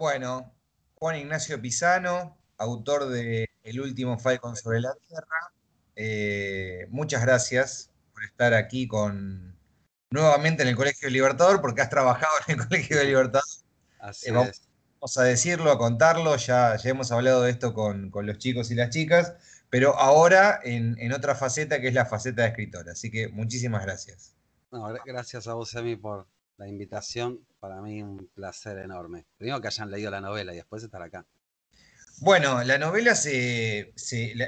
Bueno, Juan Ignacio Pisano, autor de El último Falcon sobre la Tierra. Muchas gracias por estar aquí nuevamente en el Colegio Libertador, porque has trabajado en el Colegio Libertador. Así Vamos es. a decirlo, a contarlo, ya hemos hablado de esto con los chicos y las chicas, pero ahora en otra faceta que es la faceta de escritora. Así que muchísimas gracias. No, gracias a vos, Emi, por la invitación. Para mí un placer enorme. Primero que hayan leído la novela y después estar acá. Bueno, la novela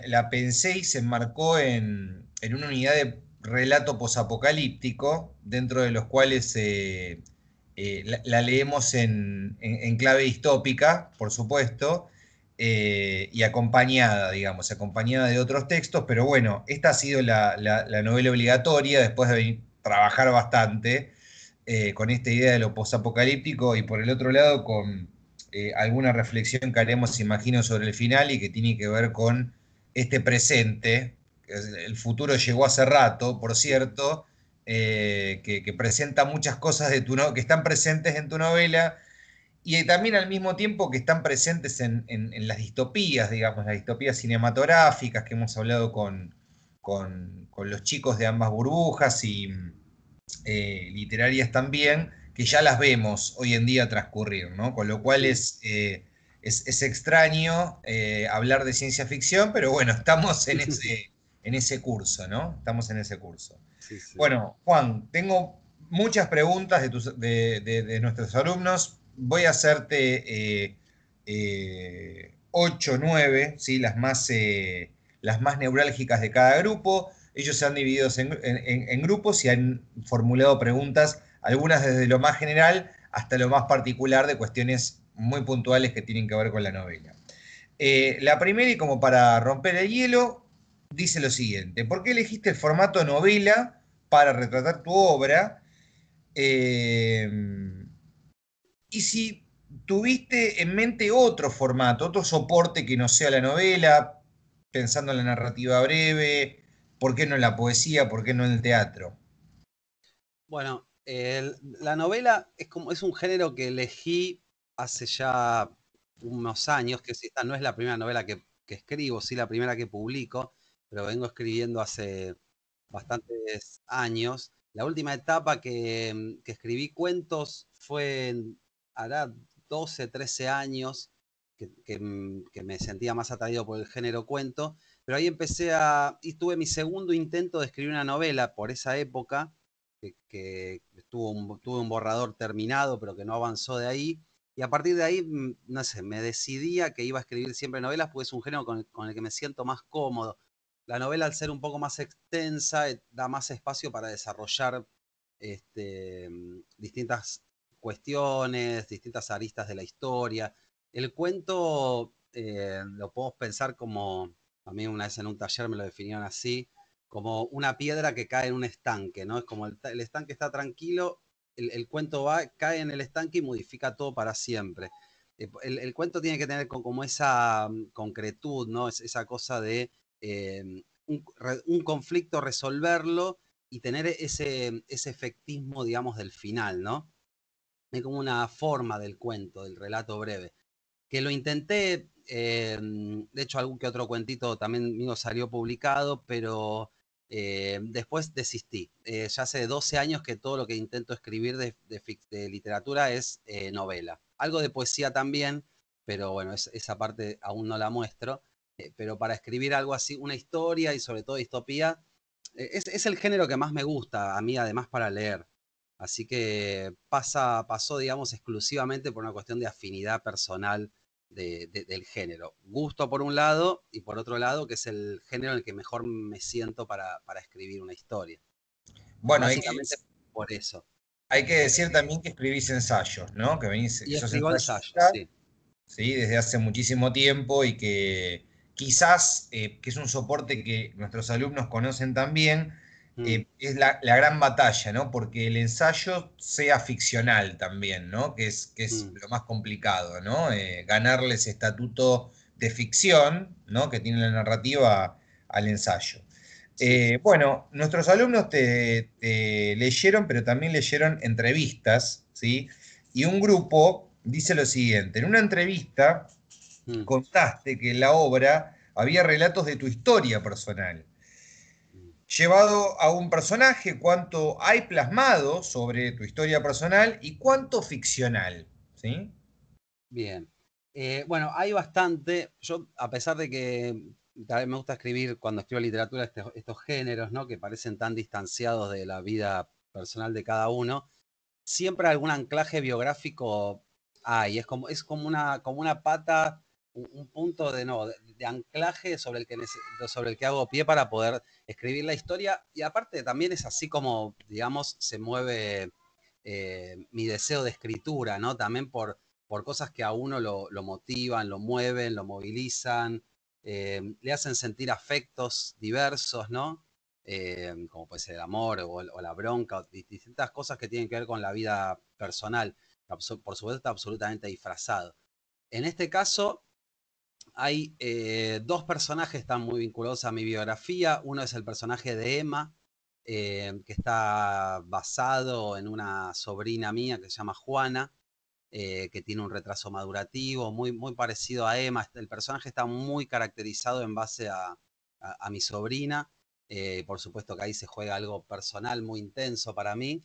la pensé y se enmarcó en una unidad de relato posapocalíptico, dentro de los cuales la leemos en clave distópica, por supuesto, y acompañada, digamos, acompañada de otros textos, pero bueno, esta ha sido la novela obligatoria después de trabajar bastante con esta idea de lo posapocalíptico y por el otro lado con alguna reflexión que haremos, imagino, sobre el final y que tiene que ver con este presente. El futuro llegó hace rato, por cierto, que presenta muchas cosas que están presentes en tu novela y también al mismo tiempo que están presentes en las distopías, digamos, las distopías cinematográficas que hemos hablado con los chicos de ambas burbujas y literarias también, que ya las vemos hoy en día transcurrir, ¿no? Con lo cual Sí, es extraño hablar de ciencia ficción, pero bueno, estamos en ese curso, ¿no? Estamos en ese curso. sí, sí. Bueno, Juan, tengo muchas preguntas de nuestros alumnos. Voy a hacerte 8, 9, ¿sí? Las más neurálgicas de cada grupo. Ellos se han dividido en grupos y han formulado preguntas, algunas desde lo más general hasta lo más particular de cuestiones muy puntuales que tienen que ver con la novela. La primera, y como para romper el hielo, dice lo siguiente: ¿por qué elegiste el formato novela para retratar tu obra? Eh, y si tuviste en mente otro formato, otro soporte que no sea la novela, pensando en la narrativa breve, ¿por qué no en la poesía? ¿Por qué no en el teatro? Bueno, la novela es un género que elegí hace ya unos años, que esta no es la primera novela que escribo, sí la primera que publico, pero vengo escribiendo hace bastantes años. La última etapa que escribí cuentos fue hará 12, 13 años que me sentía más atraído por el género cuento, pero ahí y tuve mi segundo intento de escribir una novela por esa época, que tuve un borrador terminado, pero que no avanzó de ahí. Y a partir de ahí, no sé, me decidía que iba a escribir siempre novelas, porque es un género con el que me siento más cómodo. La novela, al ser un poco más extensa, da más espacio para desarrollar distintas cuestiones, distintas aristas de la historia. El cuento lo podemos pensar como, a mí una vez en un taller me lo definieron así, como una piedra que cae en un estanque, ¿no? Es como el estanque está tranquilo, el cuento cae en el estanque y modifica todo para siempre. El cuento tiene que tener como esa concretud, ¿no? Esa cosa de un conflicto resolverlo y tener ese efectismo, digamos, del final, ¿no? Es como una forma del cuento, del relato breve. Que lo intenté, de hecho algún que otro cuentito también mío salió publicado, pero después desistí. Ya hace 12 años que todo lo que intento escribir de literatura es novela. Algo de poesía también, pero bueno, esa parte aún no la muestro. Pero para escribir algo así, una historia y sobre todo distopía, es el género que más me gusta, a mí además para leer. Así que pasó, digamos, exclusivamente por una cuestión de afinidad personal del género. Gusto por un lado y por otro lado, que es el género en el que mejor me siento para escribir una historia. Bueno, Básicamente por eso. hay que decir también que escribís ensayos, ¿no? Que Y sos escribo ensayos, ensayista, sí. ¿sí? Desde hace muchísimo tiempo y que quizás, que es un soporte que nuestros alumnos conocen también, Mm, es la gran batalla, ¿no? Porque el ensayo sea ficcional también, ¿no? Que es mm, lo más complicado, ¿no? Ganarle ese estatuto de ficción, ¿no? Que tiene la narrativa al ensayo. sí. Bueno, nuestros alumnos te leyeron, pero también leyeron entrevistas, ¿sí? Y un grupo dice lo siguiente: en una entrevista Mm, contaste que en la obra había relatos de tu historia personal. mm. Llevado a un personaje, ¿cuánto hay plasmado sobre tu historia personal y cuánto ficcional? ¿Sí? Bien. Bueno, hay bastante. Yo, a pesar de que tal vez me gusta escribir cuando escribo literatura estos géneros, ¿no? Que parecen tan distanciados de la vida personal de cada uno, siempre algún anclaje biográfico hay. Como una pata, un punto de, no, de anclaje sobre el que hago pie para poder escribir la historia. Y aparte también es así como, digamos, se mueve mi deseo de escritura, ¿no? También por cosas que a uno lo motivan, lo mueven, lo movilizan, le hacen sentir afectos diversos, ¿no? Como puede ser el amor o la bronca, o distintas cosas que tienen que ver con la vida personal. Por supuesto está absolutamente disfrazado. En este caso hay dos personajes que están muy vinculados a mi biografía. Uno es el personaje de Emma, que está basado en una sobrina mía que se llama Juana, que tiene un retraso madurativo muy parecido a Emma. El personaje está muy caracterizado en base a mi sobrina. Por supuesto que ahí se juega algo personal muy intenso para mí.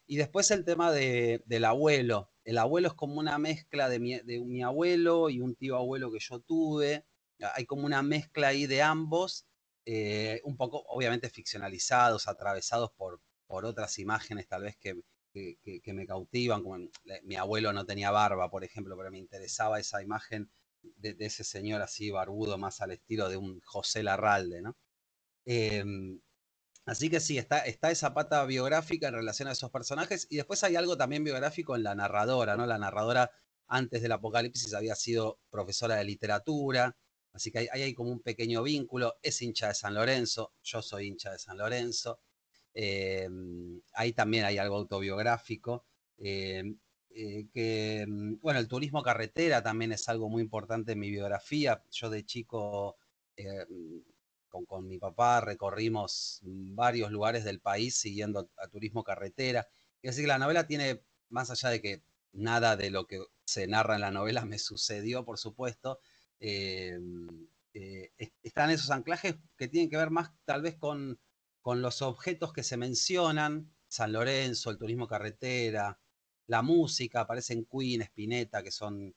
Y después el tema del abuelo. El abuelo es como una mezcla de mi abuelo y un tío abuelo que yo tuve. Hay como una mezcla ahí de ambos, un poco obviamente ficcionalizados, atravesados por otras imágenes tal vez que me cautivan. Como mi abuelo no tenía barba, por ejemplo, pero me interesaba esa imagen de ese señor así barbudo, más al estilo de un José Larralde, ¿no? Em, Así que sí, está esa pata biográfica en relación a esos personajes, y después hay algo también biográfico en la narradora, ¿no? La narradora antes del apocalipsis había sido profesora de literatura, así que ahí hay como un pequeño vínculo. Es hincha de San Lorenzo, yo soy hincha de San Lorenzo. eh, Ahí también hay algo autobiográfico. eh, bueno, el turismo carretera también es algo muy importante en mi biografía. Yo de chico, eh, con mi papá recorrimos varios lugares del país siguiendo a turismo carretera. Es decir, la novela tiene, más allá de que nada de lo que se narra en la novela me sucedió, por supuesto, eh, están esos anclajes que tienen que ver más tal vez con los objetos que se mencionan: San Lorenzo, el turismo carretera, la música. Aparecen Queen, Spinetta, que son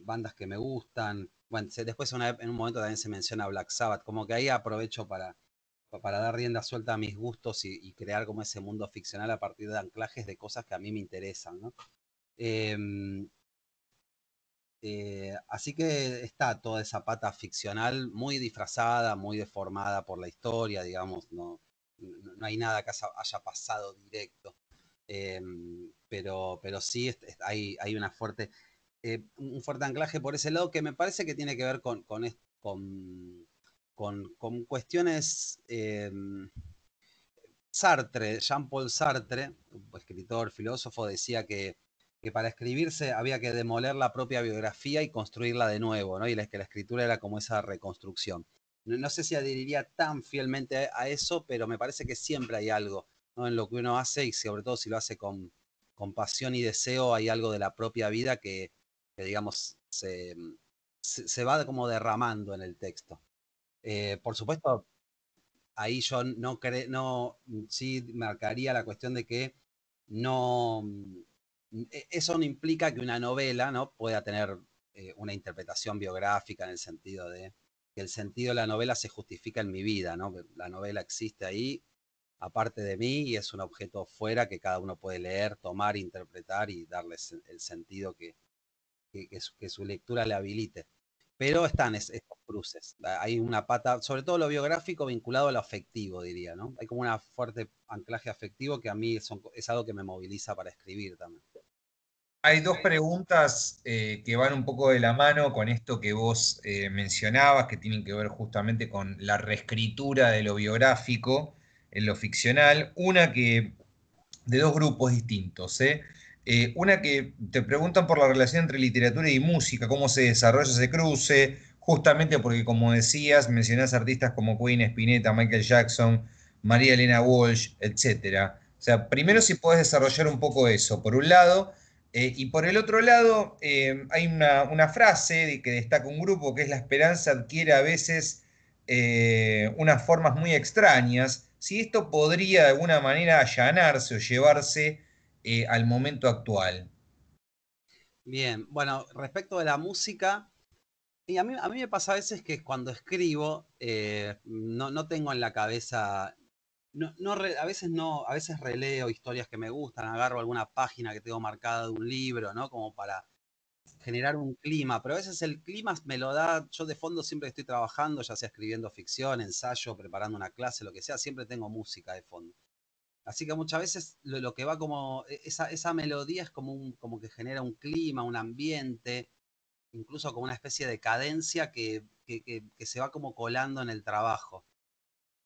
bandas que me gustan. Bueno, después en un momento también se menciona Black Sabbath, como que ahí aprovecho para dar rienda suelta a mis gustos y crear como ese mundo ficcional a partir de anclajes de cosas que a mí me interesan, ¿no? Em, Así que está toda esa pata ficcional muy disfrazada, muy deformada por la historia, digamos. No hay nada que haya pasado directo. Pero sí hay un fuerte anclaje por ese lado, que me parece que tiene que ver con cuestiones. Sartre, Jean-Paul Sartre, un escritor, filósofo, decía que para escribirse había que demoler la propia biografía y construirla de nuevo, ¿no? Que la escritura era como esa reconstrucción. No sé si adheriría tan fielmente a eso, pero me parece que siempre hay algo, ¿no? En lo que uno hace, y sobre todo si lo hace con pasión y deseo, hay algo de la propia vida que digamos, se va como derramando en el texto. Por supuesto, ahí yo no, sí marcaría la cuestión de que no, eso no implica que una novela, ¿no?, pueda tener una interpretación biográfica, en el sentido de que el sentido de la novela se justifica en mi vida, ¿no? La novela existe ahí, aparte de mí, y es un objeto fuera que cada uno puede leer, tomar, interpretar y darle el sentido que su lectura le habilite. Pero están estos cruces. Hay una pata, sobre todo lo biográfico, vinculado a lo afectivo, diría, ¿no? Hay como un fuerte anclaje afectivo que a mí es algo que me moviliza para escribir también. Hay dos preguntas que van un poco de la mano con esto que vos mencionabas, que tienen que ver justamente con la reescritura de lo biográfico en lo ficcional. Una que, de dos grupos distintos, ¿eh? Una que te preguntan por la relación entre literatura y música, cómo se desarrolla ese cruce, justamente porque, como decías, mencionás artistas como Queen, Spinetta, Michael Jackson, María Elena Walsh, etcétera. O sea, primero Mm. si podés desarrollar un poco eso, por un lado. Y por el otro lado, hay una frase que destaca un grupo, que es: la esperanza adquiere a veces unas formas muy extrañas. Si esto podría de alguna manera allanarse o llevarse al momento actual. Bien, bueno, respecto de la música, y a mí me pasa a veces que cuando escribo, no tengo en la cabeza, a veces no, a veces releo historias que me gustan, agarro alguna página que tengo marcada de un libro, ¿no? Como para generar un clima, pero a veces el clima me lo da, yo de fondo siempre estoy trabajando, ya sea escribiendo ficción, ensayo, preparando una clase, lo que sea, siempre tengo música de fondo. Así que muchas veces lo que va como, esa melodía es como, como que genera un clima, un ambiente, incluso como una especie de cadencia que se va como colando en el trabajo.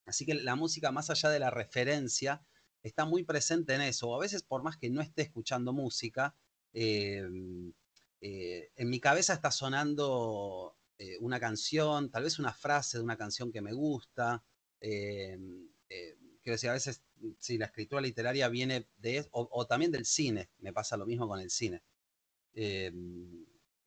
Así que la música, más allá de la referencia, está muy presente en eso. O a veces, por más que no esté escuchando música, eh, en mi cabeza está sonando una canción, tal vez una frase de una canción que me gusta. eh, Quiero decir, a veces, si la escritura literaria viene o también del cine, me pasa lo mismo con el cine. Eh,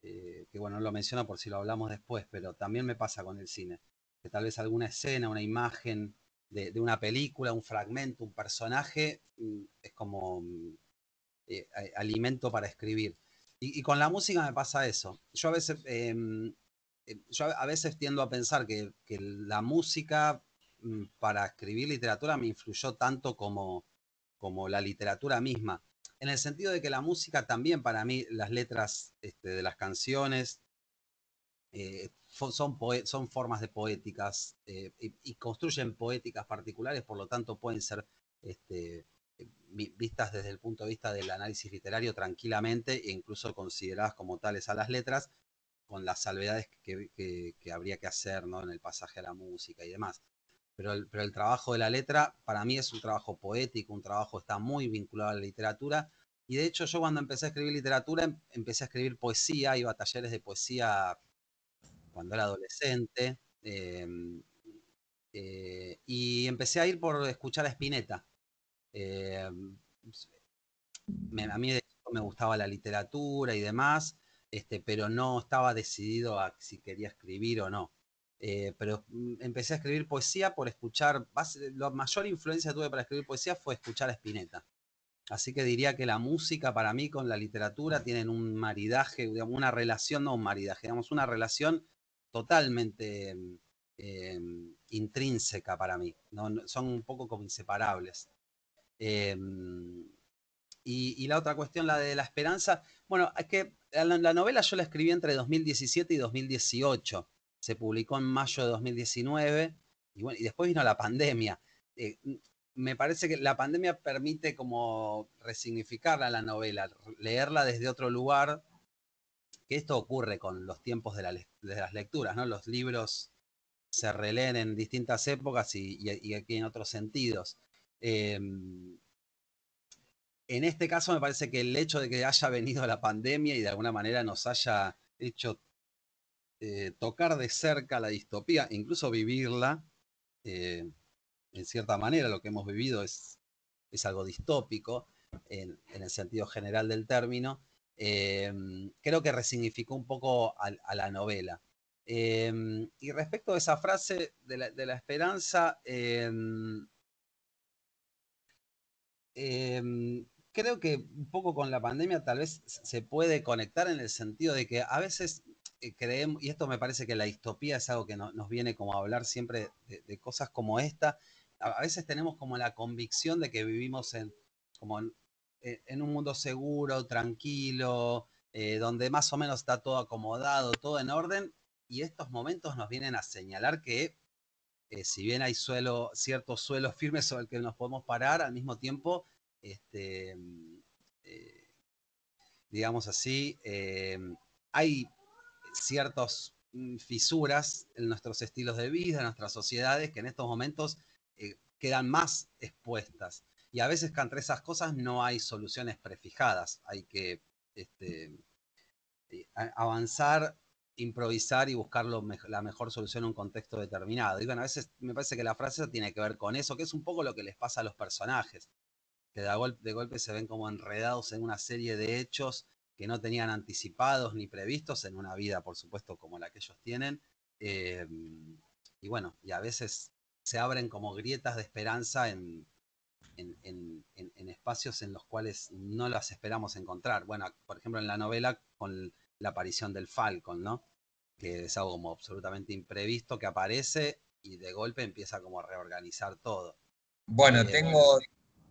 que bueno, no lo menciono por si lo hablamos después, pero también me pasa con el cine, que tal vez alguna escena, una imagen de una película, un fragmento, un personaje, es como alimento para escribir. Y con la música me pasa eso. Yo a veces tiendo a pensar que la música para escribir literatura me influyó tanto como la literatura misma, en el sentido de que la música también para mí, las letras de las canciones son formas de poéticas y construyen poéticas particulares, por lo tanto pueden ser este, vistas desde el punto de vista del análisis literario tranquilamente e incluso consideradas como tales a las letras, con las salvedades que habría que hacer, ¿no? En el pasaje a la música y demás. Pero el trabajo de la letra para mí es un trabajo poético, un trabajo que está muy vinculado a la literatura. Y de hecho yo cuando empecé a escribir literatura, empecé a escribir poesía, iba a talleres de poesía cuando era adolescente. Y empecé a ir por escuchar a Spinetta. Eh, a mí de hecho me gustaba la literatura y demás, pero no estaba decidido a si quería escribir o no. Pero empecé a escribir poesía por escuchar, la mayor influencia que tuve para escribir poesía fue escuchar a Spinetta. Así que diría que la música para mí con la literatura tienen un maridaje, digamos, una relación, no un maridaje, digamos, una relación totalmente intrínseca para mí. Son un poco como inseparables. Eh, y la otra cuestión, la de la esperanza, bueno, es que la novela yo la escribí entre 2017 y 2018. Se publicó en mayo de 2019 y, bueno, y después vino la pandemia. Eh, Me parece que la pandemia permite como resignificarla la novela, leerla desde otro lugar, que esto ocurre con los tiempos de las lecturas, ¿no? Los libros se releen en distintas épocas y aquí en otros sentidos. Eh, en este caso me parece que el hecho de que haya venido la pandemia y de alguna manera nos haya hecho tocar de cerca la distopía, incluso vivirla, eh, en cierta manera lo que hemos vivido es algo distópico en el sentido general del término, eh, creo que resignificó un poco a la novela. Y respecto de esa frase de la esperanza, creo que un poco con la pandemia tal vez se puede conectar en el sentido de que a veces creemos, y esto me parece que la distopía es algo que nos viene como a hablar siempre de cosas como esta, a veces tenemos como la convicción de que vivimos como en un mundo seguro, tranquilo, donde más o menos está todo acomodado, todo en orden, y estos momentos nos vienen a señalar que si bien hay cierto suelo firme sobre el que nos podemos parar, al mismo tiempo, este, eh, digamos así, hay ciertas fisuras en nuestros estilos de vida, en nuestras sociedades, que en estos momentos quedan más expuestas. Y a veces que entre esas cosas no hay soluciones prefijadas, hay que este, avanzar, improvisar y buscar la mejor solución en un contexto determinado. Y bueno, a veces me parece que la frase tiene que ver con eso, que es un poco lo que les pasa a los personajes. que de golpe se ven como enredados en una serie de hechos que no tenían anticipados ni previstos en una vida, por supuesto, como la que ellos tienen. Eh, y bueno, y a veces se abren como grietas de esperanza en espacios en los cuales no las esperamos encontrar. Bueno, por ejemplo, en la novela con la aparición del Falcon, ¿no? Que es algo como absolutamente imprevisto que aparece y de golpe empieza como a reorganizar todo. Bueno, Eh,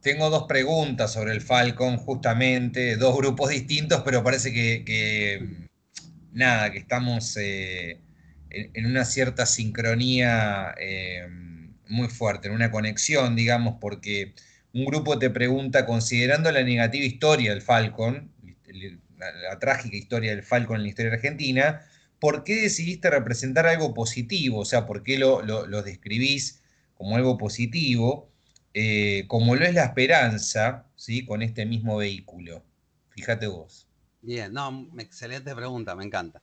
tengo dos preguntas sobre el Falcon, justamente, dos grupos distintos, pero parece nada, que estamos en una cierta sincronía muy fuerte, en una conexión, digamos, porque un grupo te pregunta, considerando la negativa historia del Falcon, la trágica historia del Falcon en la historia argentina, ¿por qué decidiste representar algo positivo? O sea, ¿por qué lo describís como algo positivo, como lo es la esperanza, ¿sí? Con este mismo vehículo? Fíjate vos. Bien, no, excelente pregunta, me encanta.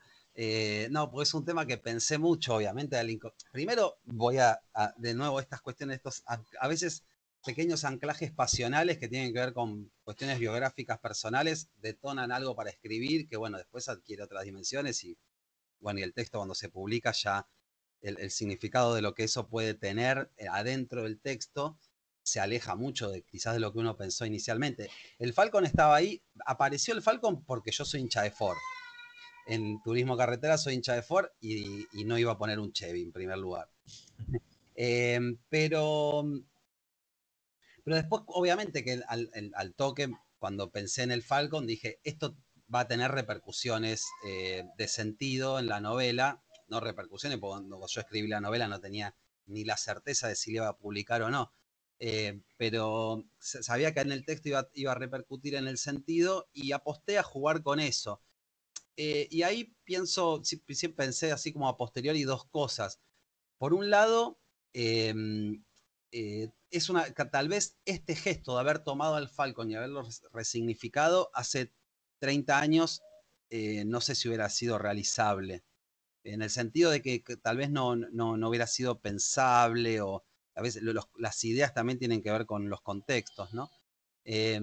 No, pues es un tema que pensé mucho, obviamente. Primero voy de nuevo, estas cuestiones, a veces pequeños anclajes pasionales que tienen que ver con cuestiones biográficas personales, detonan algo para escribir que, bueno, después adquiere otras dimensiones y, bueno, y el texto cuando se publica ya el significado de lo que eso puede tener adentro del texto se aleja mucho de quizás de lo que uno pensó inicialmente. El Falcon estaba ahí, apareció el Falcon porque yo soy hincha de Ford. En turismo carretera soy hincha de Ford y no iba a poner un Chevy en primer lugar. Eh, pero, pero después, obviamente, que al toque, cuando pensé en el Falcon, dije, esto va a tener repercusiones de sentido en la novela, no repercusiones, porque cuando yo escribí la novela no tenía ni la certeza de si le iba a publicar o no, pero sabía que en el texto iba a repercutir en el sentido y aposté a jugar con eso. Y ahí pienso, sí pensé así como a posteriori dos cosas. Por un lado, eh, tal vez este gesto de haber tomado al Falcon y haberlo resignificado hace 30 años, no sé si hubiera sido realizable, en el sentido de que tal vez no hubiera sido pensable o a veces las ideas también tienen que ver con los contextos, ¿no? Eh,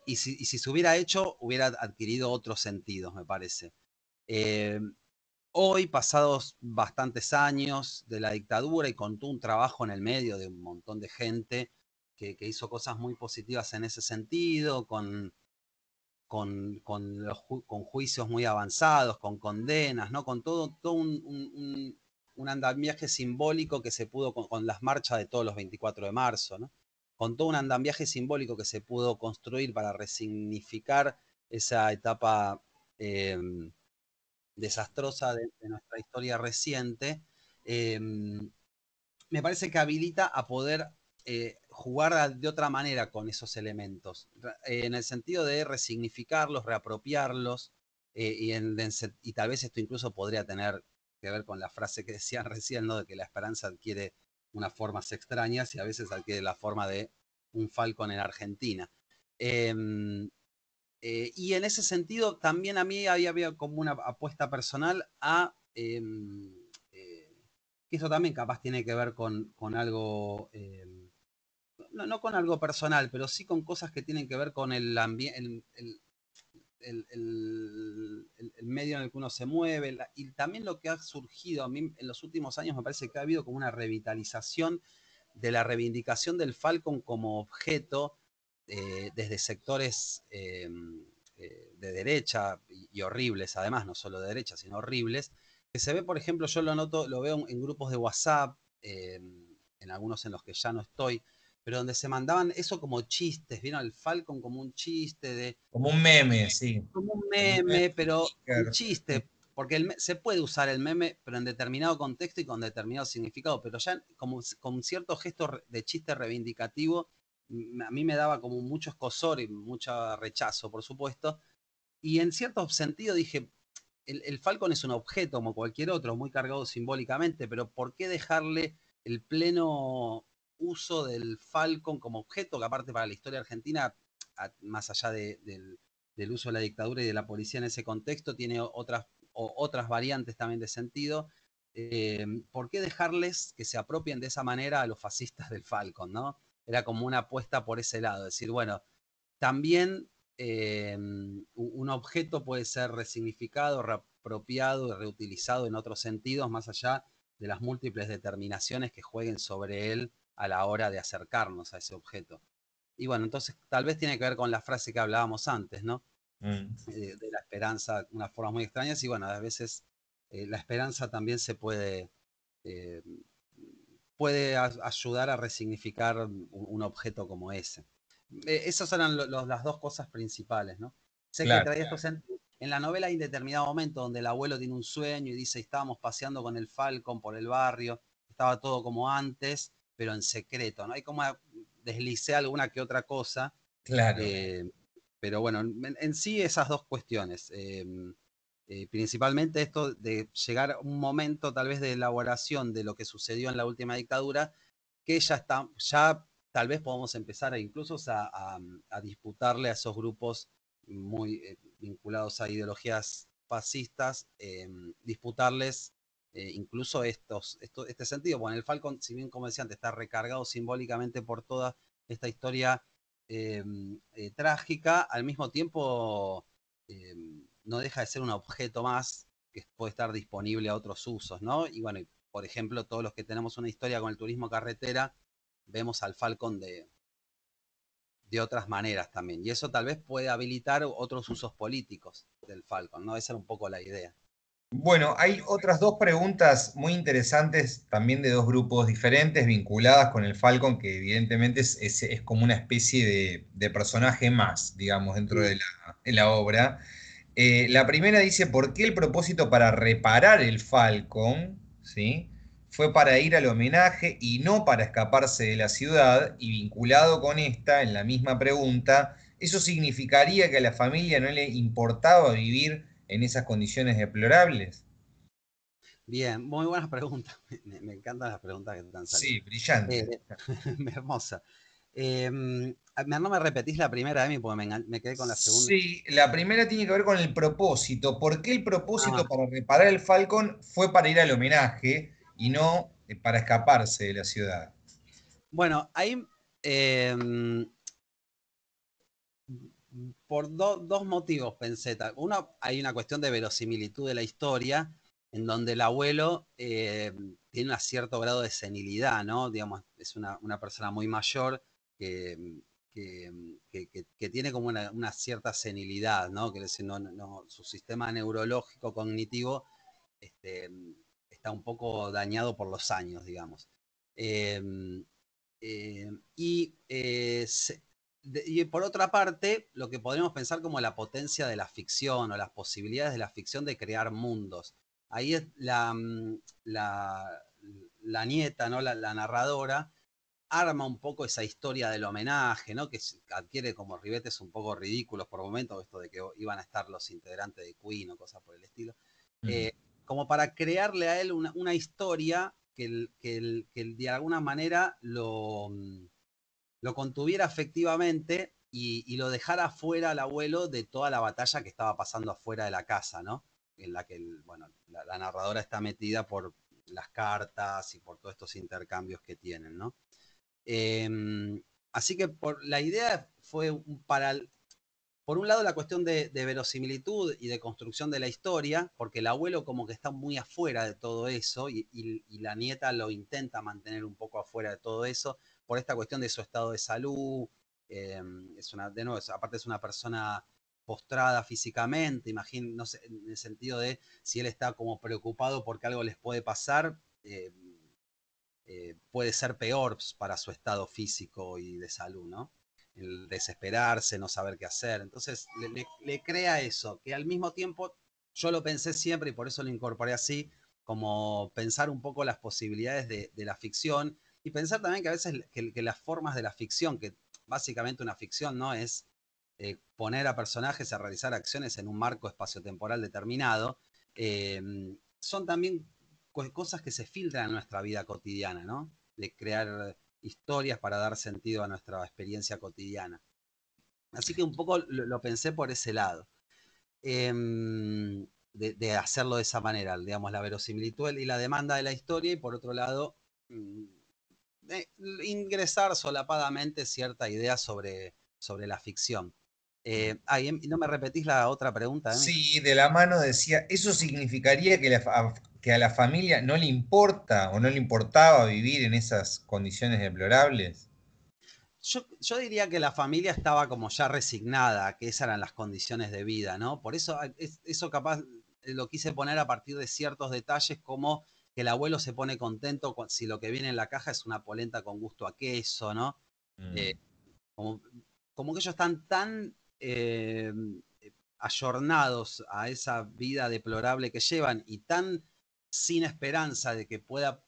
y si se hubiera hecho, hubiera adquirido otros sentidos, me parece. Eh, Hoy, pasados bastantes años de la dictadura y con todo un trabajo en el medio de un montón de gente que hizo cosas muy positivas en ese sentido, con juicios muy avanzados, con condenas, ¿no? Con todo un andamiaje simbólico que se pudo, con las marchas de todos los 24 de marzo, ¿no? Con todo un andamiaje simbólico que se pudo construir para resignificar esa etapa eh, desastrosa de nuestra historia reciente, eh, me parece que habilita a poder jugar de otra manera con esos elementos, en el sentido de resignificarlos, reapropiarlos, y tal vez esto incluso podría tener que ver con la frase que decían recién, ¿no? De que la esperanza adquiere unas formas extrañas y a veces adquiere la forma de un Falcon en Argentina. Eh, y en ese sentido, también a mí había como una apuesta personal que eso también capaz tiene que ver con algo, no con algo personal, pero sí con cosas que tienen que ver con el ambiente, el medio en el que uno se mueve, y también lo que ha surgido a mí en los últimos años me parece que ha habido como una revitalización de la reivindicación del Falcon como objeto desde sectores de derecha y horribles, además, no solo de derecha, sino horribles, que se ve, por ejemplo, yo lo noto, lo veo en grupos de WhatsApp, en algunos en los que ya no estoy, pero donde se mandaban eso como chistes, ¿vieron? El Falcon como un chiste de Como un meme, sí. como un Como un meme, meme, pero un sticker, sí. chiste, porque se puede usar el meme, pero en determinado contexto y con determinado significado, pero ya como con cierto gesto de chiste reivindicativo, a mí me daba como mucho escozor y mucho rechazo, por supuesto, y en cierto sentido dije, el Falcon es un objeto como cualquier otro, muy cargado simbólicamente, pero ¿por qué dejarle el pleno uso del Falcon como objeto, que aparte para la historia argentina, más allá del uso de la dictadura y de la policía en ese contexto, tiene otras variantes también de sentido? ¿Por qué dejarles que se apropien de esa manera a los fascistas del Falcon, ¿no? era como una apuesta por ese lado, decir, bueno, también un objeto puede ser resignificado, reapropiado y reutilizado en otros sentidos, más allá de las múltiples determinaciones que jueguen sobre él a la hora de acercarnos a ese objeto. Y bueno, entonces tal vez tiene que ver con la frase que hablábamos antes, ¿no? Mm. De la esperanza, unas formas muy extrañas, y bueno, a veces la esperanza también se eh, puede ayudar a resignificar un objeto como ese. Esas eran las dos cosas principales, ¿no? Sé que Claro. traía esto en la novela hay un determinado momento donde el abuelo tiene un sueño y dice, estábamos paseando con el Falcon por el barrio, estaba todo como antes, pero en secreto, ¿no? Hay como deslicé alguna que otra cosa, Claro. eh, pero bueno, en sí esas dos cuestiones. Principalmente esto de llegar a un momento tal vez de elaboración de lo que sucedió en la última dictadura, que ya está, ya tal vez podemos empezar a incluso a disputarle a esos grupos muy vinculados a ideologías fascistas, disputarles incluso este sentido. Bueno, el Falcon, si bien como decía antes, está recargado simbólicamente por toda esta historia eh, trágica, al mismo tiempo eh, no deja de ser un objeto más que puede estar disponible a otros usos, ¿no? Y bueno, por ejemplo, todos los que tenemos una historia con el turismo carretera, vemos al Falcon de otras maneras también. Y eso tal vez puede habilitar otros usos políticos del Falcon, ¿no? Esa era un poco la idea. Bueno, hay otras dos preguntas muy interesantes también de dos grupos diferentes vinculadas con el Falcon, que evidentemente es como una especie de personaje más, digamos, dentro Mm. de la obra. La primera dice, ¿por qué el propósito para reparar el Falcon, ¿sí? Fue para ir al homenaje y no para escaparse de la ciudad? Y vinculado con esta, en la misma pregunta, ¿eso significaría que a la familia no le importaba vivir en esas condiciones deplorables? Bien, muy buenas preguntas. Me encantan las preguntas que te están saliendo. Sí, brillante. Eh, hermosa. No me repetís la primera de mí porque me quedé con la segunda. Sí, la primera tiene que ver con el propósito. ¿Por qué el propósito Ah, para reparar el Falcon fue para ir al homenaje y no para escaparse de la ciudad? bueno, ahí por dos motivos pensé. Uno, hay una cuestión de verosimilitud de la historia, en donde el abuelo tiene un cierto grado de senilidad, ¿no? Digamos, es una persona muy mayor que, que tiene como una cierta senilidad, ¿no? Que su sistema neurológico cognitivo este, está un poco dañado por los años, digamos. Eh, y y por otra parte, lo que podríamos pensar como la potencia de la ficción o las posibilidades de la ficción de crear mundos. Ahí es la nieta, ¿no? La narradora, arma un poco esa historia del homenaje, ¿no? Que adquiere como ribetes un poco ridículos por momentos, esto de que iban a estar los integrantes de Queen o cosas por el estilo, Mm. como para crearle a él una historia que de alguna manera lo contuviera afectivamente y lo dejara fuera al abuelo de toda la batalla que estaba pasando afuera de la casa, ¿no? En la que bueno, la narradora está metida por las cartas y por todos estos intercambios que tienen, ¿no? Eh, Así que la idea fue por un lado la cuestión de verosimilitud y de construcción de la historia, porque el abuelo como que está muy afuera de todo eso y la nieta lo intenta mantener un poco afuera de todo eso por esta cuestión de su estado de salud. De nuevo, aparte es una persona postrada físicamente, imagino, no sé, en el sentido de si él está como preocupado porque algo les puede pasar, puede ser peor para su estado físico y de salud, ¿no? El desesperarse, no saber qué hacer. Entonces le crea eso, que al mismo tiempo yo lo pensé siempre y por eso lo incorporé así, como pensar un poco las posibilidades de la ficción y pensar también que a veces que las formas de la ficción, que básicamente una ficción no es poner a personajes a realizar acciones en un marco espaciotemporal determinado, eh, son también cosas que se filtran en nuestra vida cotidiana, ¿no? De crear historias para dar sentido a nuestra experiencia cotidiana. Así que un poco lo pensé por ese lado. De hacerlo de esa manera, digamos, la verosimilitud y la demanda de la historia, y por otro lado, ingresar solapadamente cierta idea sobre la ficción. ¿No me repetís la otra pregunta de mí? Sí, de la mano decía, ¿eso significaría que, que a la familia no le importa o no le importaba vivir en esas condiciones deplorables? Yo diría que la familia estaba como ya resignada, que esas eran las condiciones de vida, ¿no? Por eso eso capaz lo quise poner a partir de ciertos detalles como que el abuelo se pone contento si lo que viene en la caja es una polenta con gusto a queso, ¿no? Eh, Mm, como, como que ellos están tan ayornados a esa vida deplorable que llevan y tan sin esperanza de que pueda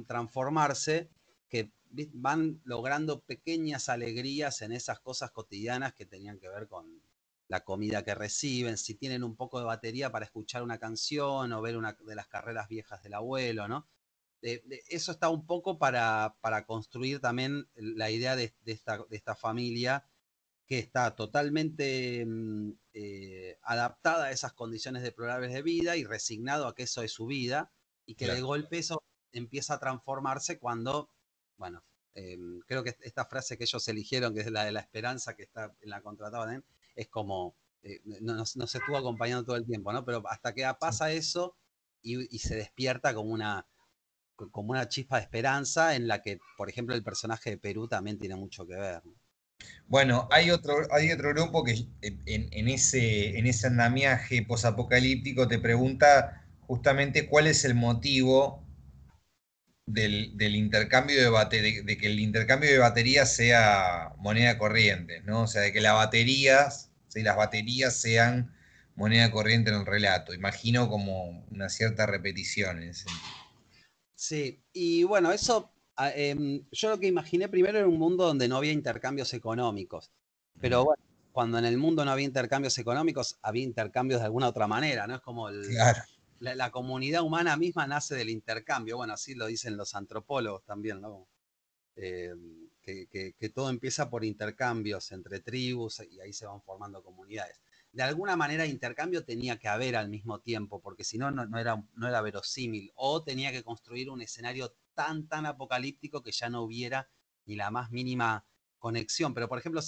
transformarse, que van logrando pequeñas alegrías en esas cosas cotidianas que tenían que ver con la comida que reciben, si tienen un poco de batería para escuchar una canción o ver una de las carreras viejas del abuelo, ¿no? Eso está un poco para construir también la idea de esta familia que está totalmente adaptada a esas condiciones deplorables de vida y resignado a que eso es su vida, y que de claro. golpe eso empieza a transformarse cuando, bueno, creo que esta frase que ellos eligieron, que es la de la esperanza, que está en la contratada también, es como, nos estuvo acompañando todo el tiempo, ¿no? Pero hasta que Sí. pasa eso y se despierta como una chispa de esperanza en la que, por ejemplo, el personaje de Perú también tiene mucho que ver, ¿no? Bueno, hay otro grupo que en ese andamiaje posapocalíptico te pregunta justamente cuál es el motivo del intercambio de batería, de que el intercambio de baterías sea moneda corriente, ¿no? O sea, de que las baterías, ¿sí? Las baterías sean moneda corriente en el relato. Imagino como una cierta repetición en ese sentido. Sí, y bueno, eso, yo lo que imaginé primero era un mundo donde no había intercambios económicos, pero Mm, bueno, cuando en el mundo no había intercambios económicos, había intercambios de alguna otra manera, ¿no? Es como claro. la comunidad humana misma nace del intercambio, bueno, así lo dicen los antropólogos también, ¿no? Eh, que todo empieza por intercambios entre tribus y ahí se van formando comunidades. De alguna manera intercambio tenía que haber al mismo tiempo, porque si no, no era verosímil, o tenía que construir un escenario tan apocalíptico que ya no hubiera ni la más mínima conexión. Pero, por ejemplo,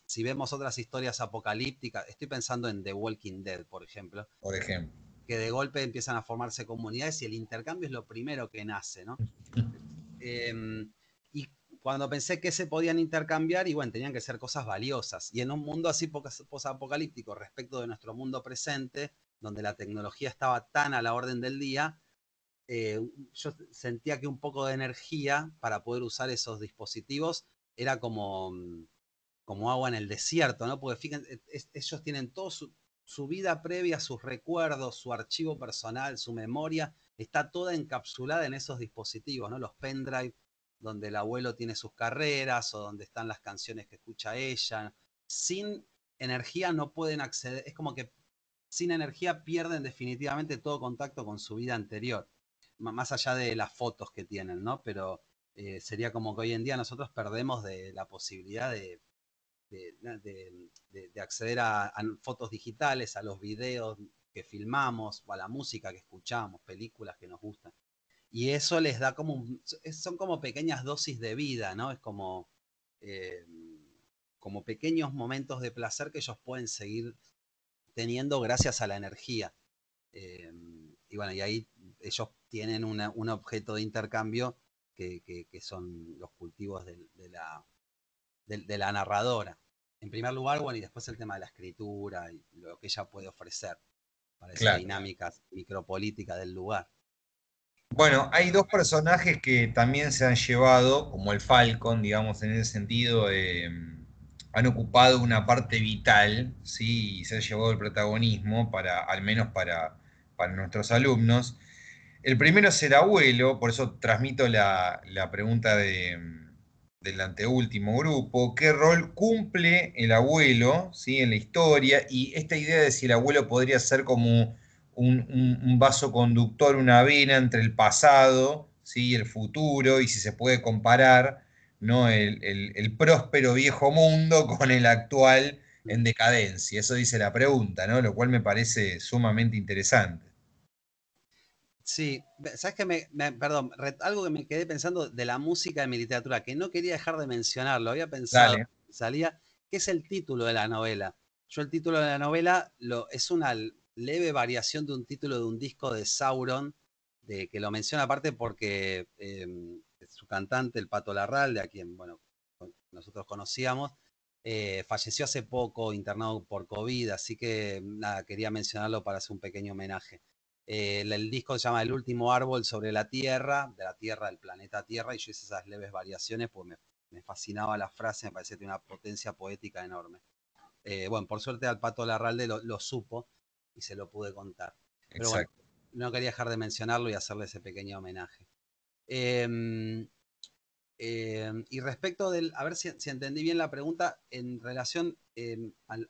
si vemos otras historias apocalípticas, estoy pensando en The Walking Dead, por ejemplo, Por ejemplo. que de golpe empiezan a formarse comunidades y el intercambio es lo primero que nace, ¿no? Y cuando pensé que se podían intercambiar, y bueno, tenían que ser cosas valiosas. Y en un mundo así posapocalíptico respecto de nuestro mundo presente, donde la tecnología estaba tan a la orden del día, yo sentía que un poco de energía para poder usar esos dispositivos era como agua en el desierto, ¿no? Porque fíjense, ellos tienen todo su vida previa, sus recuerdos, su archivo personal, su memoria, está toda encapsulada en esos dispositivos, ¿no? Los pendrive, donde el abuelo tiene sus carreras o donde están las canciones que escucha ella. Sin energía no pueden acceder, es como que sin energía pierden definitivamente todo contacto con su vida anterior, más allá de las fotos que tienen, ¿no? Pero sería como que hoy en día nosotros perdemos de la posibilidad de acceder a fotos digitales, a los videos que filmamos, o a la música que escuchamos, películas que nos gustan. Y eso les da como, son como pequeñas dosis de vida, ¿no? Es eh, como pequeños momentos de placer que ellos pueden seguir teniendo gracias a la energía. Eh, y bueno, y ahí ellos tienen un objeto de intercambio que son los cultivos de la narradora. En primer lugar, bueno, y después el tema de la escritura y lo que ella puede ofrecer para esa Claro. dinámica micropolítica del lugar. Bueno, hay dos personajes que también se han llevado, como el Falcon, digamos, en ese sentido, han ocupado una parte vital, ¿sí? Y se han llevado el protagonismo para, al menos para nuestros alumnos. El primero es el abuelo, por eso transmito la pregunta del anteúltimo grupo. ¿Qué rol cumple el abuelo, ¿sí? En la historia? Y esta idea de si el abuelo podría ser como un vaso conductor, una vena entre el pasado, ¿sí? Y el futuro, y si se puede comparar, ¿no? El próspero viejo mundo con el actual en decadencia. Eso dice la pregunta, ¿no? Lo cual me parece sumamente interesante. Sí, ¿sabes qué? Perdón, algo que me quedé pensando de la música de mi literatura, que no quería dejar de mencionarlo, había pensado, Dale. salía, que es el título de la novela. Yo el título de la novela es una leve variación de un título de un disco de Sauron, que lo menciona aparte porque su cantante, el Pato Larralde, a quien, bueno, nosotros conocíamos, falleció hace poco, internado por COVID, así que nada, quería mencionarlo para hacer un pequeño homenaje. El disco se llama El último árbol sobre la Tierra, de la Tierra, del planeta Tierra, y yo hice esas leves variaciones porque me fascinaba la frase, me parecía que tenía una potencia poética enorme. Bueno, por suerte al Pato Larralde lo supo y se lo pude contar. Pero bueno, Exacto. no quería dejar de mencionarlo y hacerle ese pequeño homenaje. Eh, y respecto del, a ver si entendí bien la pregunta, en relación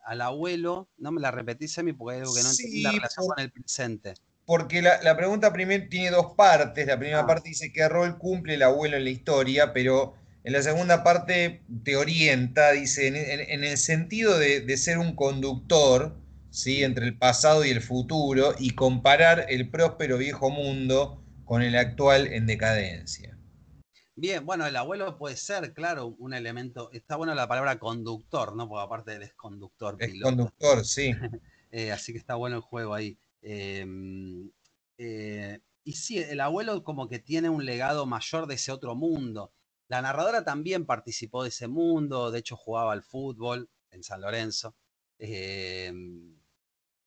al abuelo, no me la repetí, Semi, porque hay algo que no entendí, la Sí, relación con el presente. porque la pregunta primero tiene dos partes. La primera Ah, parte dice qué rol cumple el abuelo en la historia, pero en la segunda parte te orienta, dice, en el sentido de ser un conductor, ¿sí? mm. Entre el pasado y el futuro y comparar el próspero viejo mundo con el actual en decadencia. Bien, bueno, el abuelo puede ser, claro, un elemento. Está bueno la palabra conductor, ¿no? Porque aparte él es conductor, Es piloto. conductor, sí. Así que está bueno el juego ahí. Y sí, el abuelo como que tiene un legado mayor de ese otro mundo. La narradora también participó de ese mundo, de hecho jugaba al fútbol en San Lorenzo. eh,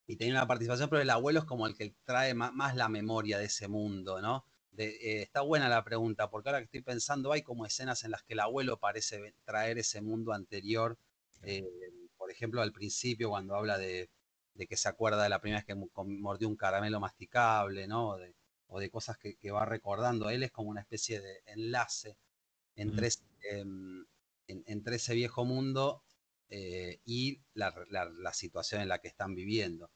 y tenía una participación, pero el abuelo es como el que trae más la memoria de ese mundo, ¿no? Está buena la pregunta, porque ahora que estoy pensando, hay como escenas en las que el abuelo parece traer ese mundo anterior. eh, por ejemplo, al principio, cuando habla de que se acuerda de la primera vez que mordió un caramelo masticable, ¿no? O de cosas que va recordando. Él es como una especie de enlace Mm. entre, entre ese viejo mundo y la situación en la que están viviendo.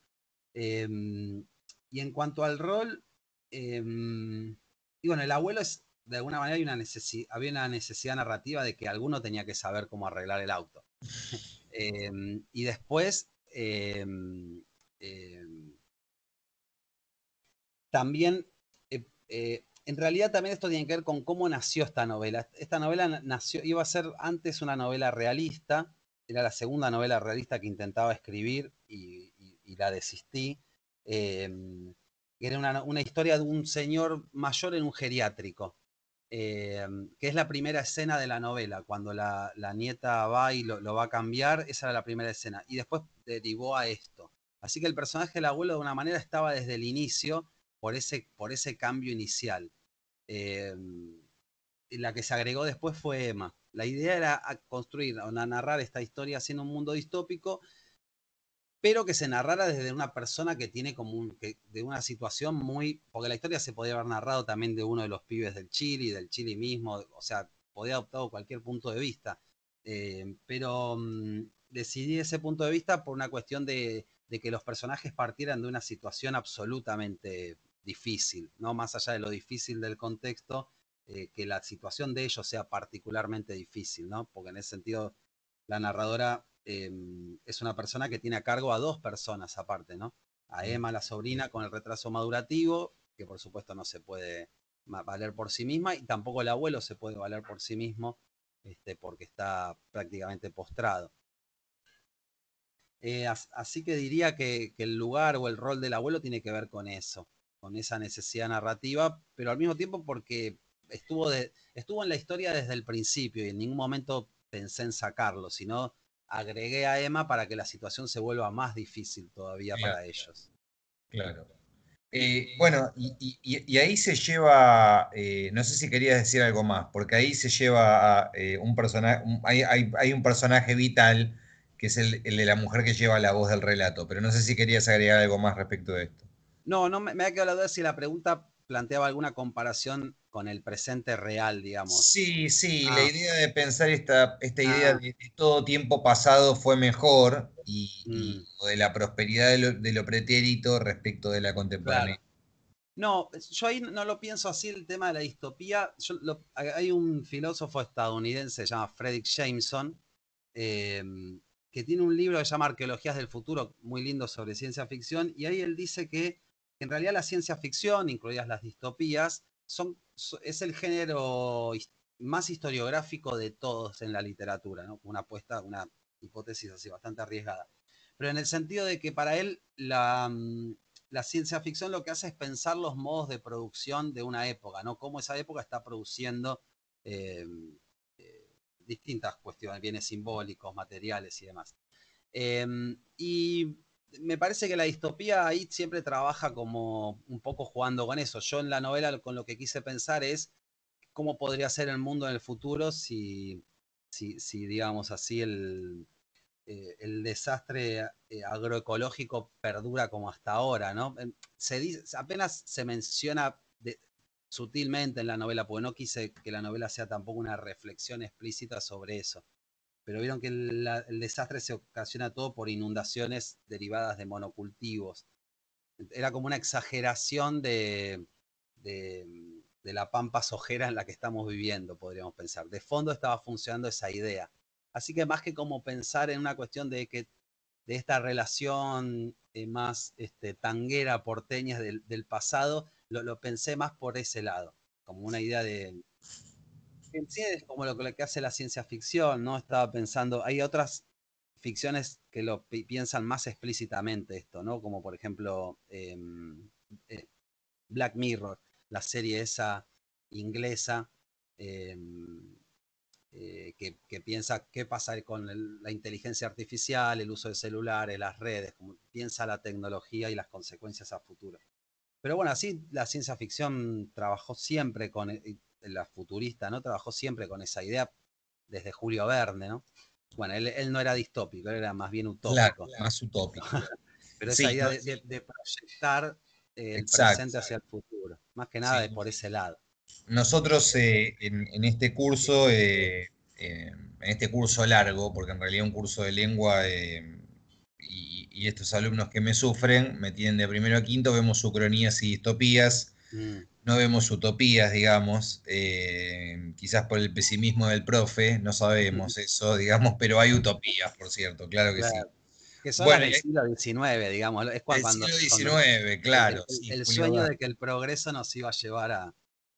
Y en cuanto al rol, y bueno, el abuelo es, de alguna manera había una necesidad narrativa de que alguno tenía que saber cómo arreglar el auto. Y después, también, en realidad también esto tiene que ver con cómo nació esta novela. Esta novela nació, iba a ser antes una novela realista, era la segunda novela realista que intentaba escribir y la desistí. Era una historia de un señor mayor en un geriátrico, que es la primera escena de la novela, cuando la nieta va y lo va a cambiar, esa era la primera escena, y después derivó a esto. Así que el personaje del abuelo de una manera estaba desde el inicio por ese cambio inicial. Eh, y la que se agregó después fue Emma. La idea era construir o narrar esta historia haciendo un mundo distópico, pero que se narrara desde una persona que tiene como de una situación muy, porque la historia se podía haber narrado también de uno de los pibes del Chile mismo, o sea, podía haber adoptado cualquier punto de vista, pero decidí ese punto de vista por una cuestión de que los personajes partieran de una situación absolutamente difícil, no más allá de lo difícil del contexto, que la situación de ellos sea particularmente difícil, ¿no? Porque en ese sentido la narradora es una persona que tiene a cargo a dos personas aparte, ¿no? A Mm. Emma, la sobrina, con el retraso madurativo, que por supuesto no se puede valer por sí misma, y tampoco el abuelo se puede valer por sí mismo, porque está prácticamente postrado. Así que diría que el lugar o el rol del abuelo tiene que ver con eso, con esa necesidad narrativa, pero al mismo tiempo porque estuvo en la historia desde el principio y en ningún momento pensé en sacarlo, sino agregué a Emma para que la situación se vuelva más difícil todavía Claro, para ellos. claro. Bueno, y ahí se lleva, no sé si querías decir algo más, porque ahí se lleva a un personaje, hay un personaje vital que es el de la mujer que lleva la voz del relato, pero no sé si querías agregar algo más respecto de esto. No, no me ha quedado la duda si la pregunta planteaba alguna comparación con el presente real, digamos. Sí, sí, la Ah, idea de pensar esta idea ah, de todo tiempo pasado fue mejor mm, o de la prosperidad de lo pretérito respecto de la claro. contemporaneidad. No, yo ahí no lo pienso así el tema de la distopía. Hay un filósofo estadounidense, se llama Fredrick Jameson, eh, que tiene un libro que se llama Arqueologías del Futuro, muy lindo sobre ciencia ficción, y ahí él dice que En realidad la ciencia ficción, incluidas las distopías, es el género más historiográfico de todos en la literatura, ¿no? Una apuesta, una hipótesis así bastante arriesgada. Pero en el sentido de que para él la ciencia ficción lo que hace es pensar los modos de producción de una época, ¿no? Cómo esa época está produciendo eh, distintas cuestiones, bienes simbólicos, materiales y demás. Y me parece que la distopía ahí siempre trabaja como un poco jugando con eso. Yo en la novela con lo que quise pensar es cómo podría ser el mundo en el futuro si digamos así, el desastre agroecológico perdura como hasta ahora, ¿no? Apenas se menciona sutilmente en la novela, porque no quise que la novela sea tampoco una reflexión explícita sobre eso. Pero vieron que el desastre se ocasiona todo por inundaciones derivadas de monocultivos. Era como una exageración de, de la pampa sojera en la que estamos viviendo, podríamos pensar. De fondo estaba funcionando esa idea. Así que más que como pensar en una cuestión de esta relación más tanguera porteña del pasado, lo pensé más por ese lado, como una idea de, en sí es como lo que hace la ciencia ficción, ¿no? Estaba pensando, hay otras ficciones que lo piensan más explícitamente esto, ¿no? Como por ejemplo eh, Black Mirror, la serie esa inglesa eh, que piensa qué pasa con la inteligencia artificial, el uso de celulares, las redes, como piensa la tecnología y las consecuencias a futuro. Pero bueno, así la ciencia ficción trabajó siempre la futurista, ¿no? Trabajó siempre con esa idea desde Julio Verne, ¿no? Bueno, él no era distópico, él era más bien Claro, utópico. más utópico. Pero esa Sí, idea de proyectar el presente exacto. hacia el futuro, más que nada Sí. de por ese lado. Nosotros en este curso, en este curso largo, porque en realidad un curso de lengua y estos alumnos que me sufren, me tienen de primero a quinto, vemos ucronías y distopías, Mm, no vemos utopías, digamos, quizás por el pesimismo del profe, no sabemos eso, digamos, pero hay utopías, por cierto, claro que sí. claro. Que son las Bueno, del siglo XIX, digamos. Es el cuando, siglo cuando XIX, claro, sí, el Julio sueño Verne, de que el progreso nos iba a llevar a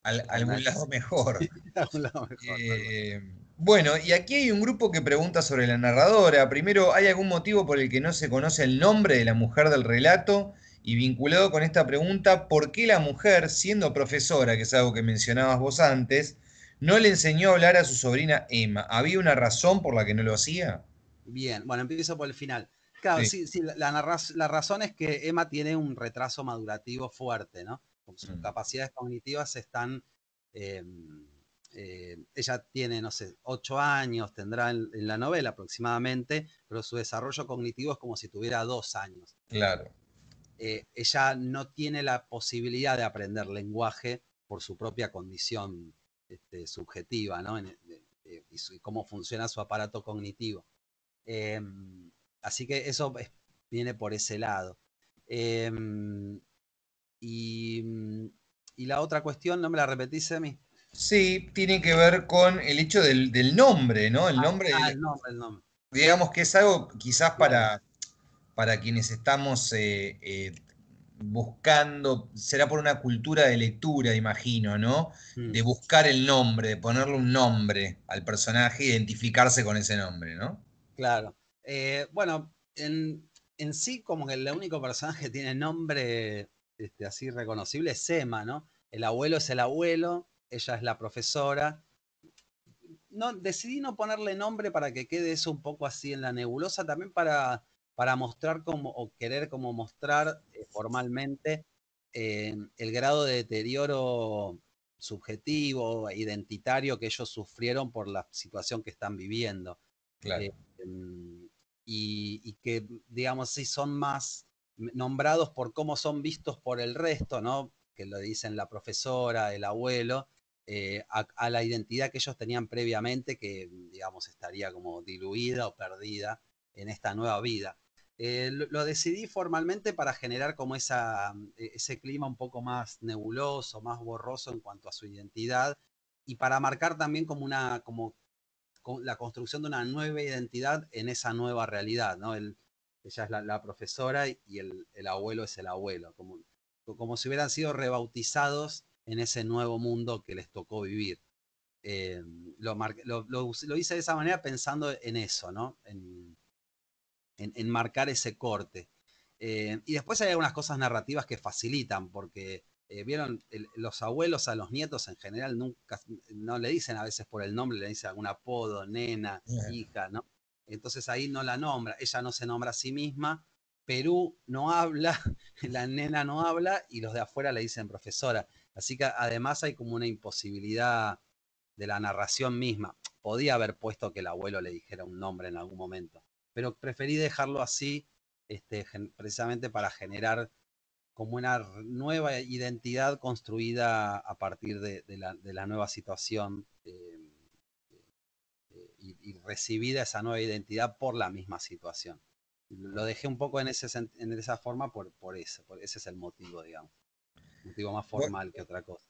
una algún lado mejor. a un lado mejor, tal cual. Eh, bueno, y aquí hay un grupo que pregunta sobre la narradora. Primero, ¿hay algún motivo por el que no se conoce el nombre de la mujer del relato? Y vinculado con esta pregunta, ¿por qué la mujer, siendo profesora, que es algo que mencionabas vos antes, no le enseñó a hablar a su sobrina Emma? ¿Había una razón por la que no lo hacía? Bien, bueno, empiezo por el final. Claro, Sí. sí, sí, la razón es que Emma tiene un retraso madurativo fuerte, ¿no? Como sus Mm, capacidades cognitivas están, eh, ella tiene, no sé, 8 años, tendrá en la novela aproximadamente, pero su desarrollo cognitivo es como si tuviera 2 años. claro, Ella no tiene la posibilidad de aprender lenguaje por su propia condición subjetiva, ¿no? Y cómo funciona su aparato cognitivo. Eh, Así que eso viene por ese lado. Eh, y, y, la otra cuestión, ¿no me la repetís, Emi? sí, tiene que ver con el hecho del nombre, ¿no? El nombre, El nombre, el nombre. digamos que es algo quizás Claro. para quienes estamos buscando, será por una cultura de lectura, imagino, ¿no? Mm, De buscar el nombre, de ponerle un nombre al personaje, identificarse con ese nombre, ¿no? claro. Bueno, en sí, como que el único personaje que tiene nombre así reconocible es Emma, ¿no? El abuelo es el abuelo, ella es la profesora. No, decidí no ponerle nombre para que quede eso un poco así en la nebulosa, también para mostrar como, o querer como mostrar formalmente el grado de deterioro subjetivo, e identitario que ellos sufrieron por la situación que están viviendo. Claro, Eh, y que, digamos, sí son más nombrados por cómo son vistos por el resto, ¿no? Que lo dicen la profesora, el abuelo, a la identidad que ellos tenían previamente, que digamos estaría como diluida o perdida en esta nueva vida. Lo decidí formalmente para generar como ese clima un poco más nebuloso, más borroso en cuanto a su identidad y para marcar también como la construcción de una nueva identidad en esa nueva realidad, ¿no? Ella es la profesora y el abuelo es el abuelo, como como si hubieran sido rebautizados en ese nuevo mundo que les tocó vivir. Eh, lo hice de esa manera pensando en eso, ¿no? En marcar ese corte. Y después hay algunas cosas narrativas que facilitan, porque vieron, los abuelos a los nietos en general nunca, no le dicen a veces por el nombre, le dicen algún apodo, nena, hija, ¿no? Entonces ahí no la nombra, ella no se nombra a sí misma, Perú no habla, la nena no habla y los de afuera le dicen profesora. Así que además hay como una imposibilidad de la narración misma. Podía haber puesto que el abuelo le dijera un nombre en algún momento, pero preferí dejarlo así, precisamente para generar como una nueva identidad construida a partir de la nueva situación, y recibida esa nueva identidad por la misma situación. Lo dejé un poco en esa forma por eso, ese es el motivo, digamos, motivo más Bu- formal que otra cosa.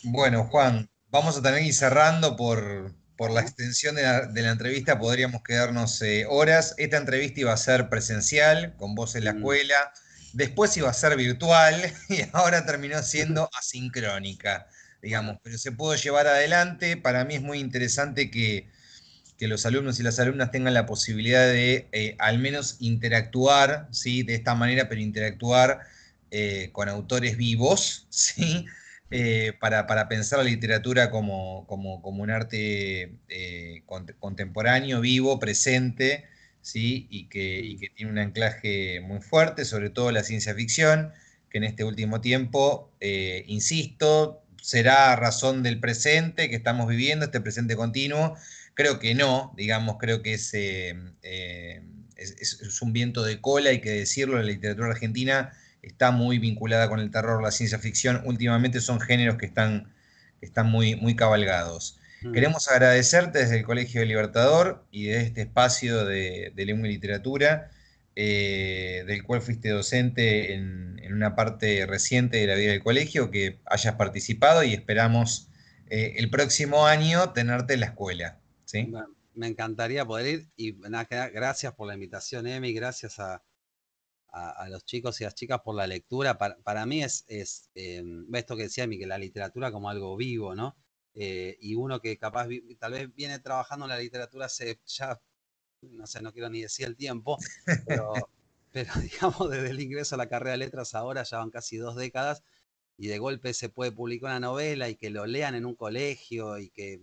Bueno, Juan, vamos a tener que ir cerrando por la Bueno, extensión de la entrevista, podríamos quedarnos horas. Esta entrevista iba a ser presencial, con vos en la mm, escuela, después iba a ser virtual y ahora terminó siendo asincrónica, digamos, bueno, pero se pudo llevar adelante. Para mí es muy interesante que los alumnos y las alumnas tengan la posibilidad de al menos interactuar, ¿sí? De esta manera, pero interactuar con autores vivos, ¿sí? Para pensar la literatura como un arte contemporáneo, vivo, presente, ¿sí? Y mm, que tiene un anclaje muy fuerte, sobre todo la ciencia ficción, que en este último tiempo, insisto, será razón del presente que estamos viviendo, este presente continuo. Creo que no, digamos, creo que es un viento de cola, hay que decirlo, la literatura argentina está muy vinculada con el terror, la ciencia ficción. Últimamente son géneros que están muy, muy cabalgados. mm. Queremos agradecerte desde el Colegio Libertador y de este espacio de lengua y literatura, del cual fuiste docente en una parte reciente de la vida del colegio, que hayas participado y esperamos el próximo año tenerte en la escuela. ¿Sí? Me encantaría poder ir y nada, gracias por la invitación, Emi, gracias a los chicos y las chicas por la lectura. Para mí esto que decía Emi, que la literatura como algo vivo, ¿no? Y uno que capaz tal vez viene trabajando en la literatura hace ya, no sé, no quiero ni decir el tiempo, pero, pero digamos desde el ingreso a la carrera de letras ahora ya van casi 2 décadas y de golpe se puede publicar una novela y que lo lean en un colegio y que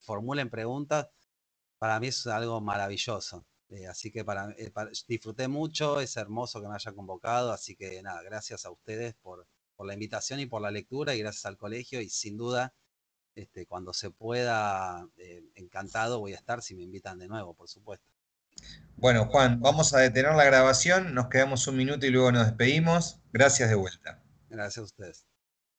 formulen preguntas, para mí es algo maravilloso. Así que disfruté mucho, es hermoso que me haya convocado, así que nada, gracias a ustedes por la invitación y por la lectura y gracias al colegio y sin duda, cuando se pueda, encantado voy a estar si me invitan de nuevo, por supuesto. Bueno, Juan, vamos a detener la grabación, nos quedamos un minuto y luego nos despedimos. Gracias de vuelta. Gracias a ustedes.